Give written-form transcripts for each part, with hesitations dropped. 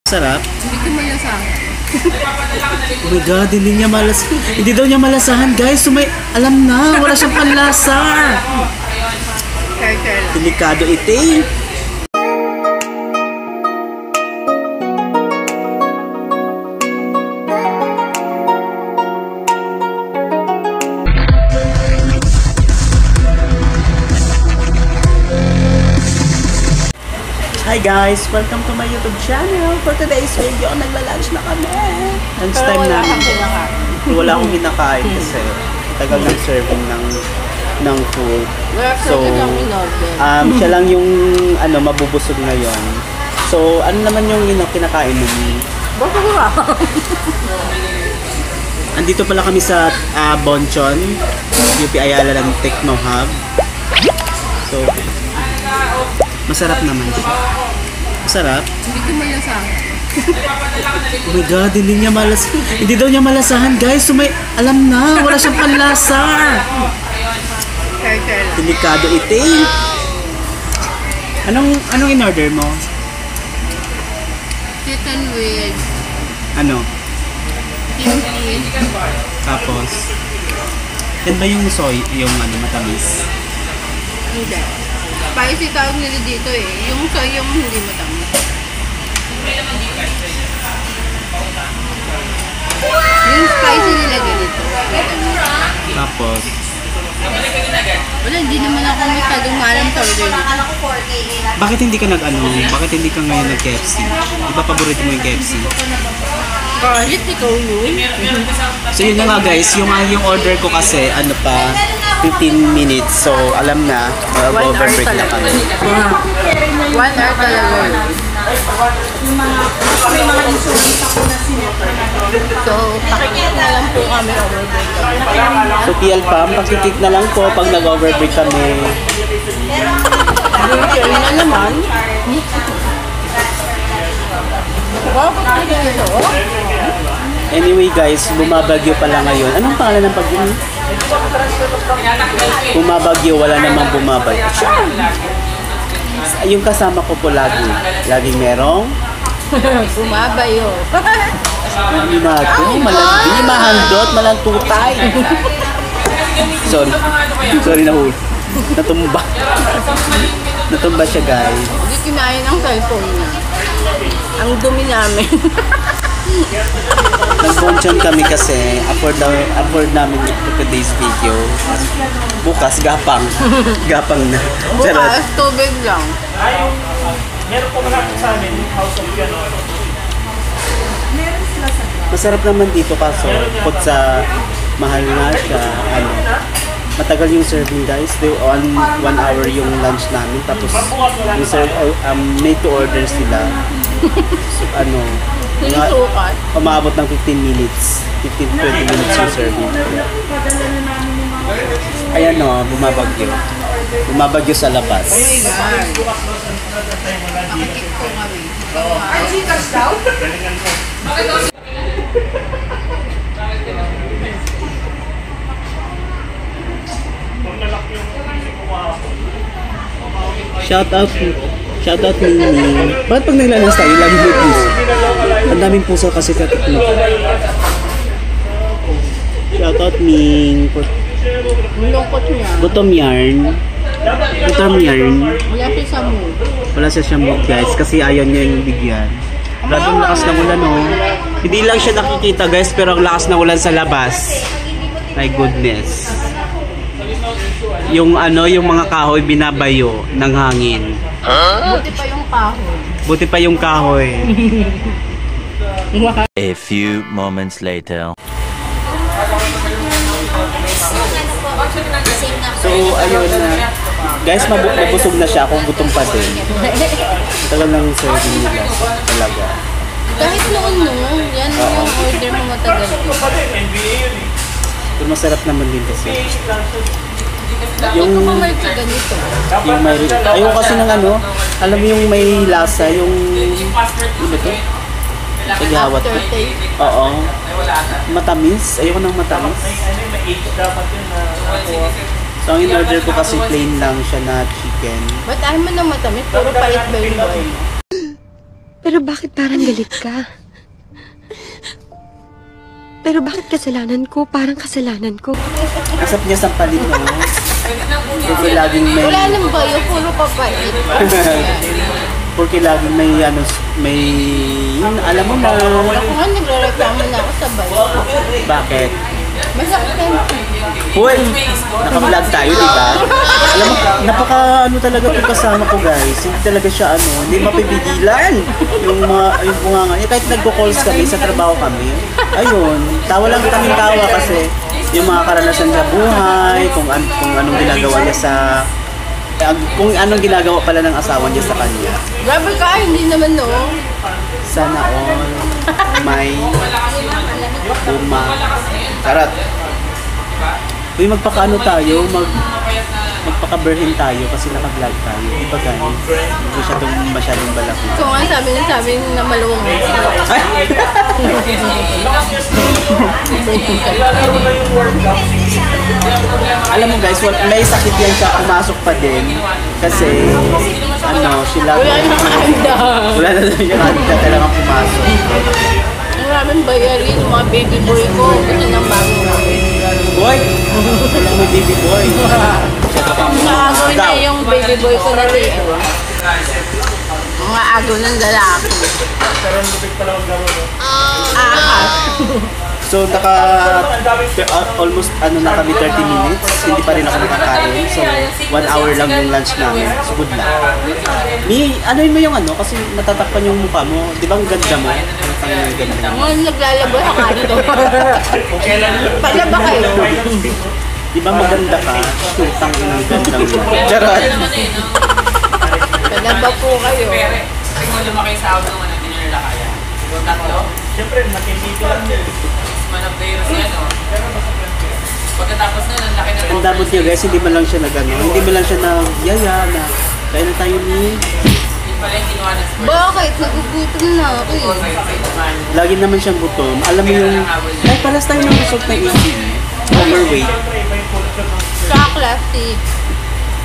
Sarap? Hindi ko malasahan. Oh my God, hindi niya hindi daw niya malasahan, guys. So alam na, wala siyang panlasa. Delikado ito eh. Hi guys! Welcome to my YouTube channel. For today's video, nagla-lunch na kami. Lunch time namin. Wala akong kinakain kasi tagal ng serving ng food. So, siya lang yung mabubusog ngayon. So, ano naman yung kinakain mo? Andito pala kami sa Bonchon, UP Ayala ng Techno Hub. So, masarap naman siya. Masarap? Hindi ko malasahan. Oh my God, hindi daw niya malasahan, guys. So alam na, wala siyang panlasa. Delikado ito eh. Anong in-order mo? Chicken with kimchi. Tapos yan ba yung soy, yung matamis? Hindi. Spicy tawag nila dito eh. Yung soy yung hindi matamis. Yung spicy nila ganito. Tapos wala, hindi naman ako masyadong maalam sa order nito. bakit hindi ka bakit hindi ka ngayon nag-KFC? Di ba paborito mo yung KFC? Kahit ikaw yun. So yun na nga guys, yung order ko kasi 15 minutes. So alam na, mag-overbreak na kami. 1 hour talaga. So, pakikita na lang po kami overbreak. So PLPAM, pakikita na lang po pag nag-overbreak kami. Yun na naman. Anyway guys, bumabagyo pala ngayon. Anong pangalan ng bagyo? Bumabagyo, wala namang bumabagyo. Yung kasama ko po laging merong bumabayo. Malandi, mahandot, malantutay. Sorry nahuli. Natumba siya guys. Hindi kinain ang cellphone niya. Ang dumi namin. Nag-bonchon kami kasi afford namin for today's video. Bukas gapang na. Bukas tubig lang. Meron po malapit sa amin, House of Piano. Masarap naman dito kaso pag sa mahal nga siya, matagal yung serving guys. 1 hour yung lunch namin tapos yung made to order sila. So, umabot ng 15 minutes. 15-20 minutes yung serving. Ayan bumabagyo. Bumabagyo sa labas. Oh my God. Pakikip ko kami. Ay, chikas daw? Shout out Mini. Bakit pag naglalas tayo, lagi may puso? Ang daming puso kasi katikno. Shout out Ming. Lungkot niya. Gutom yarn. Wala siya sa mood guys kasi ayaw niya yung bigyan. Grabe ang lakas ng ulan Hindi lang siya nakikita guys pero ang lakas ng ulan sa labas. My goodness. Yung mga kahoy binabayo ng hangin. Buti pa yung kahoy. A few moments later. So ayun na. Guys, mabusog na siya kung gutom pa din. Tagal ng serving nila talaga. Kahit noon yan yung order mo matagal. Pero masarap naman din kasi. Yung may ganito. Yung may ayaw kasi ng alam mo yung may lasa, yung to? Paghawat. Oo. Matamis. Ayoko ng matamis. So, ang in-order ko kasi plain lang siya na chicken. Ba't ayaw mo ng matamis? Puro pait ba yung boy mo? Pero bakit parang galit ka? Pero bakit kasalanan ko? Parang kasalanan ko. Asap niya sa palit, no? Porque laging may... Wala naman ba yung puro papait? Porque laging may, ano, may... Yun, alam mo na. Ako nga nagre-reklamo na ako sa bayo. Bakit? Masakit yan. Uy! Naka-vlog tayo, di ba? Alam mo, napaka ano talaga itong kasama ko, guys. Hindi talaga siya ano, hindi mapipigilan. Yung mga nga, kahit nagko-calls kami, sa trabaho kami. Ayun, tawa lang kaming tawa kasi yung mga karanasan sa buhay, kung anong ginagawa niya sa... kung anong ginagawa pala ng asawa niya sa kanya. Grabe ka, hindi naman no. Sana all may Charot. Uy, magpakaano tayo, magpaka-burn tayo kasi naka-vlog tayo. Di ba guys? Hindi masyadong balaki. Kung nga sabi na maluwang. Ay! Alam mo guys, may sakit yan siya, pumasok pa din. Kasi, ano, sila... Wala na kaanda. Wala na lang yung handa talagang pumasok. Maraming bayarin yung mga baby boy ko. Kasi nang bago namin. Boy! Wala mo baby boy. Mga agaw na yung baby boy ko na rin. Mga agaw ng lalaki. So, almost na kami 30 minutes. Hindi pa rin ako nakakain. So, 1 hour lang yung lunch namin. So, good luck. Anoin mo yung ano, kasi natatakpan yung mukha mo. Di ba ang ganda mo? Ang ganda mo. Mga naglalabo sa kanto. Pala ba kayo? Di ba maganda ka? Tutang ng ganda mo. Charot! Pala ba po kayo? Kasi mo lumaki sa ako ng dinner na kaya. Yung tatlo, Siyempre, nakikita lang yun. man of the years yan, no? Pagkatapos nun, ang laki na Ang damot niya guys, hindi man lang siya nag-ano. Hindi man lang siya nag-yaya na. Kaya na tayo ni... Yun pala yung kinuha na sport. Bakit? Nagugutom na ako eh. Lagi naman siyang gutom. Alam mo yung... Ay, palas tayo ng result ng APE. Overweight. Chocolate.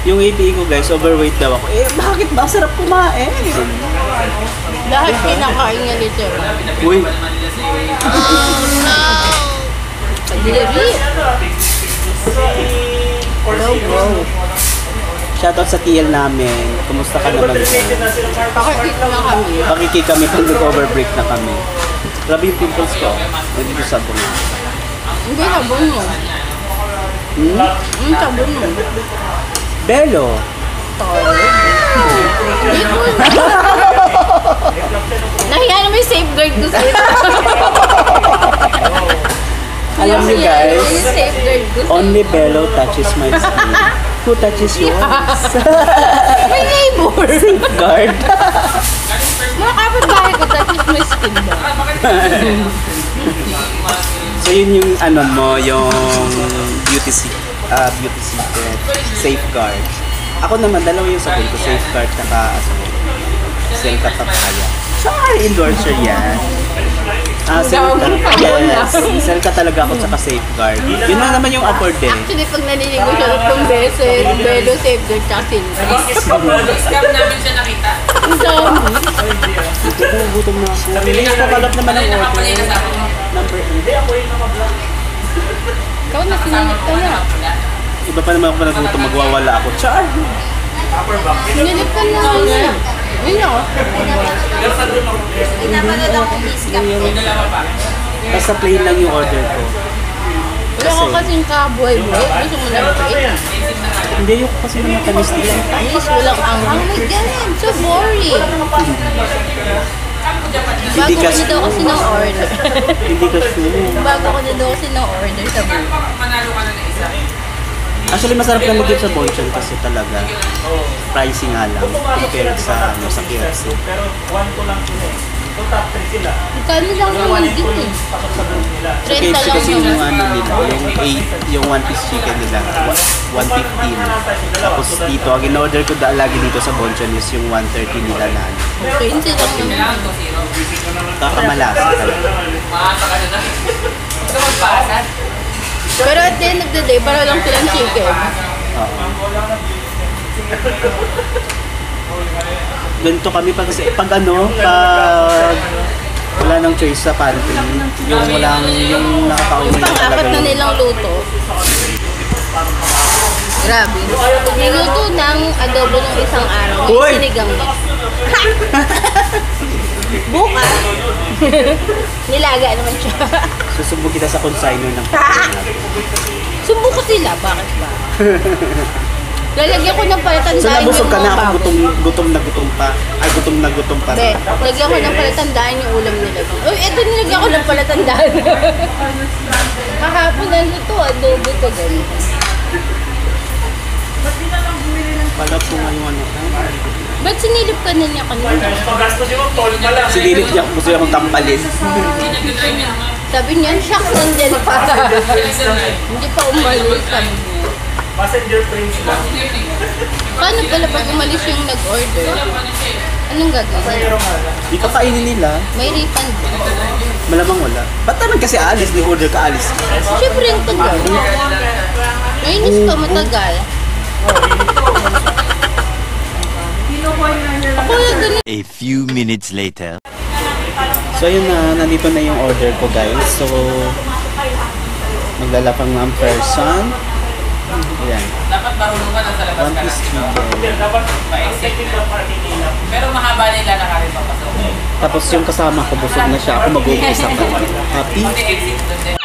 Yung APE ko guys, overweight daw ako. Eh, bakit ba? Sarap kumain. Lahat kinakain nga dito. Uy, Kadiri. shoutout sa TL namin. Kumusta ka naman dyan? Pakikita na kami. Pakiki kami pag nag-overbreak na kami. Grabe yung pimples ko. Nandito sa bunga. Hindi, sabon mo. Sabon mo. Belo. Nahiya na may safeguard ko sa'yo. Alam niyo guys, Yung safeguard ko sa'yo. only Belo touches my skin. Who touches yours? May neighbor. Guard. Mga kapitbahay ko touches my skin ba? So yun yung ano mo, yung beauty secret, safeguard. Ako naman, dalawa yung sabihin ko, safeguard saka Selka Papaya. Sorry, endorser yan. Selka. Yes, Selka talaga ako saka safeguard. Yun na naman yung afford din. Actually, pag naniligo siya ng beses, Belo, safeguard, tsaka silver. Scam namin siya nakita. Ang dami. Gutom na ako. Release pa balap naman ang Nakapalay order. na sa ako. Number 8. Ikaw na, sinilip ka na. Iba pa naman ako pa nagutom, magwawala ako. Char! Sinilip ka na. Yun ako. Basta plain lang yung order ko. Wala ka kasing kaboy mo. Gusto mo lang cake. Hindi yung kasi mga tamis nila. Anis, walang anghang. Oh my God, so boring. Bago Hindi ko kasi- na daw kasi ng order. Hindi ka sure. Bago ko na daw kasi ng order sa buhay. Manalo ka na ng isa. Actually, masarap lang mag-dip sa Bonchon kasi talaga pricing nga lang compared sa KFC. Pero 1-2 lang sila eh. So top 3 sila. Magkano lang naman din eh. Pasok sa group nila. Sa 30 KFC lang kasi yung naman. ano nila, yung one piece chicken nila, 115. Tapos dito, ang in-order ko lagi dito sa Bonchon is yung 130 nila na ano. 20 lang naman. Kakamalasa talaga. Maasa ka na na. Gusto magbasa? Pero at the end of the day, para lang silang chicken. Oo. ganito kami pag wala nang choice sa pantry. Yung nakakauwi Yung pang-apat na nilang luto. Grabe. Niluto ng adobo ng isang araw. Uy! Sinigang na. Bukas. Nilaga naman siya. Susubok kita sa consignor ng Sumbuko sila. Bakit ba? Lalagyan ko ng palatandaan So nabusog ka na mga ako, baboy. gutom na gutom pa. Ay, gutom na gutom pa. Be, lagyan ko ng palatandaan yung ulam nila. Uy, eto nilagyan ko ng palatandaan. Kahapon na luto, adobo to ganito. Pala po nga yung ano. Ba't sinilip ka na niya kanina? Pagastos yung toll pa lang. Sinilip niya, gusto niya akong tampalin. Sabi niya, shucks, nandiyan pa. Hindi pa umalis, sabi niya. Passenger trains lang. Paano pala pag umalis yung nag-order? Anong gagawin? Di ka kainin nila. May refund ba? Malamang wala. Ba't naman kasi alis? Di order ka alis. Siyempre, ang tagal. Mainis ka, matagal. Ako yung ganito. A few minutes later. So ayun na, nandito na yung order ko guys. So, maglalapang ng person. Ayan. Dapat marunong ka na sa labas One ka piece lang. chicken. Dapat ma-execute lang para titignan. Pero mahaba nila na karin papasok. Tapos yung kasama ko, busog na siya. Ako mag-uupisa ka. Happy? Pati exit doon din.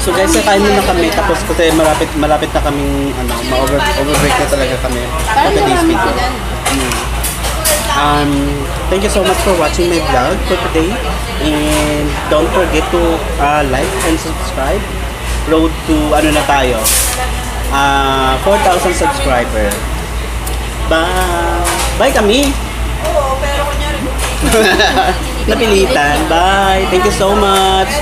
So guys, kakain muna kami. Tapos kasi malapit na kaming ma-overbreak na talaga kami. Parang For today's marami video. sila. Thank you so much for watching my vlog for today. And don't forget to like and subscribe. Road to ano na tayo? 4,000 subscriber. Bye! Bye kami! Napilitan. Bye! Thank you so much!